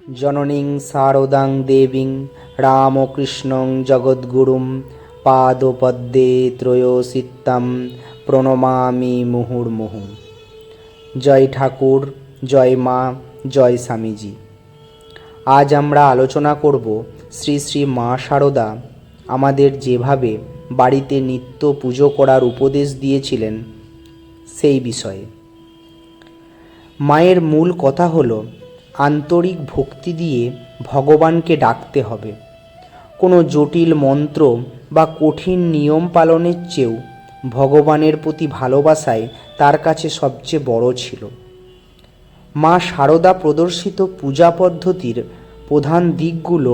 জননীং শারদাং দেবীং রামকৃষ্ণং জগদ্গুরুং পাদপদ্মে ত্রয়োসিত্তাম প্রণমামি মুহুর্মুহু। জয় ঠাকুর, জয় মা, জয় স্বামীজি। আজ আমরা আলোচনা করব শ্রী শ্রী মা শারদা আমাদের যেভাবে বাড়িতে নিত্য পুজো করার উপদেশ দিয়েছিলেন সেই বিষয়ে। মায়ের মূল কথা হলো আন্তরিক ভক্তি দিয়ে ভগবানকে ডাকতে হবে। কোনো জটিল মন্ত্র বা কঠিন নিয়ম পালনের চেয়েও ভগবানের প্রতি ভালোবাসায় তার কাছে সবচেয়ে বড় ছিল। মা শারদা প্রদর্শিত পূজা পদ্ধতির প্রধান দিকগুলো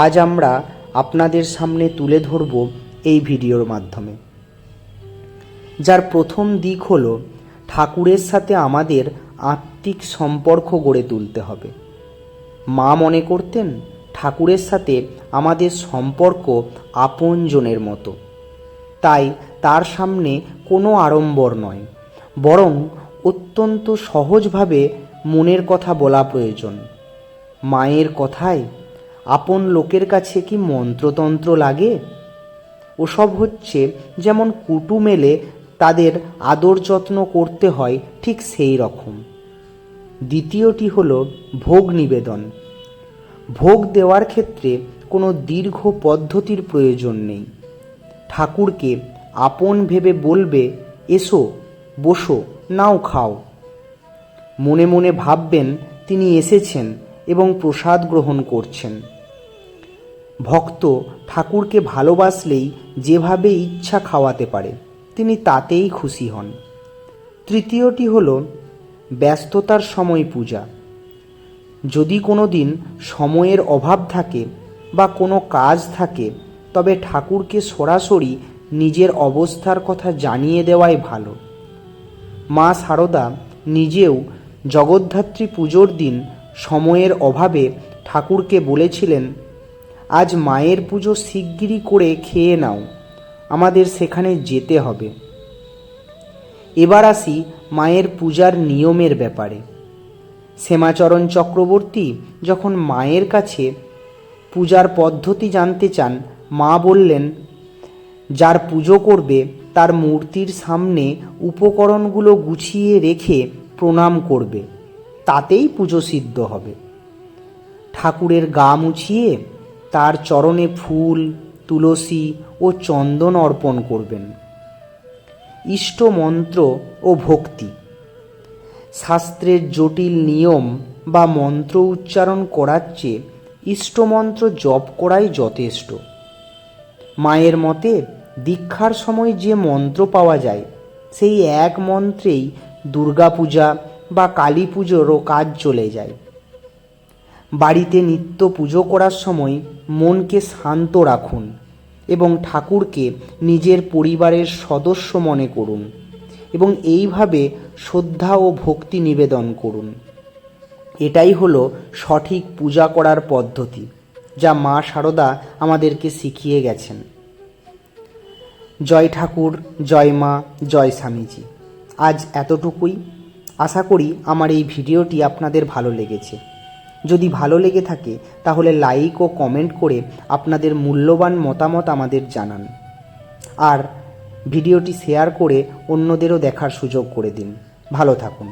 আজ আমরা আপনাদের সামনে তুলে ধরব এই ভিডিওর মাধ্যমে। যার প্রথম দিক হলো ঠাকুরের সাথে আমাদের আত্মিক সম্পর্ক গড়ে তুলতে হবে। মা মনে করতেন ঠাকুরের সাথে আমাদের সম্পর্ক আপনজনের মতো, তাই তার সামনে কোনো আড়ম্বর নয়, বরং অত্যন্ত সহজভাবে মনের কথা বলা প্রয়োজন। মায়ের কথায় আপন লোকের কাছে কি মন্ত্রতন্ত্র লাগে? ওসব হচ্ছে যেমন কুটুম এলে তাদের আদর যত্ন করতে হয়, ঠিক সেই রকম। দ্বিতীয়টি হলো ভোগ নিবেদন। ভোগ দেওয়ার ক্ষেত্রে কোনো দীর্ঘ পদ্ধতির প্রয়োজন নেই। ঠাকুরকে আপন ভেবে বলবে, এসো, বসো, নাও খাও। মনে মনে ভাববেন তিনি এসেছেন এবং প্রসাদ গ্রহণ করছেন। ভক্ত ঠাকুরকে ভালোবাসলেই যেভাবে ইচ্ছা খাওয়াতে পারে, তিনি তাতেই খুশি হন। তৃতীয়টি হলো ব্যস্ততার সময় পূজা। যদি কোনো দিন সময়ের অভাব থাকে বা কোনো কাজ থাকে, তবে ঠাকুরকে সরাসরি নিজের অবস্থার কথা জানিয়ে দেওয়াই ভালো। মা শারদা নিজেও জগদ্ধাত্রী পুজোর দিন সময়ের অভাবে ঠাকুরকে বলেছিলেন, আজ মায়ের পুজো শিগগিরই করে খেয়ে নাও, আমাদের সেখানে যেতে হবে। এবার আসি মায়ের পূজার নিয়মের ব্যাপারে। শ্যামাচরণ চক্রবর্তী যখন মায়ের কাছে পূজার পদ্ধতি জানতে চান, মা বললেন, যার পুজো করবে তার মূর্তির সামনে উপকরণগুলো গুছিয়ে রেখে প্রণাম করবে, তাতেই পুজো সিদ্ধ হবে। ঠাকুরের গা মুছিয়ে তার চরণে ফুল, তুলসী ও চন্দন অর্পণ করবেন। ইষ্ট মন্ত্র ও ভক্তি। শাস্ত্রের জটিল নিয়ম বা মন্ত্র উচ্চারণ করার চেয়ে ইষ্টমন্ত্র জপ করাই যথেষ্ট। মায়ের মতে দীক্ষার সময় যে মন্ত্র পাওয়া যায়, সেই এক মন্ত্রেই দুর্গাপূজা বা কালী পুজোরও কাজ চলে যায়। বাড়িতে নিত্য পুজো করার সময় মনকে শান্ত রাখুন এবং ঠাকুরকে নিজের পরিবারের সদস্য মনে করুন এবং এইভাবে শ্রদ্ধা ও ভক্তি নিবেদন করুন। এটাই হলো সঠিক পূজা করার পদ্ধতি, যা মা শারদা আমাদেরকে শিখিয়ে গেছেন। জয় ঠাকুর, জয় মা, জয় স্বামীজি। আজ এতটুকুই। আশা করি আমার এই ভিডিওটি আপনাদের ভালো লেগেছে। যদি ভালো লেগে থাকে তাহলে লাইক ও কমেন্ট করে আপনাদের মূল্যবান মতামত আমাদের জানান। আর ভিডিওটি শেয়ার করে অন্যদেরও দেখার সুযোগ করে দিন। ভালো থাকুন।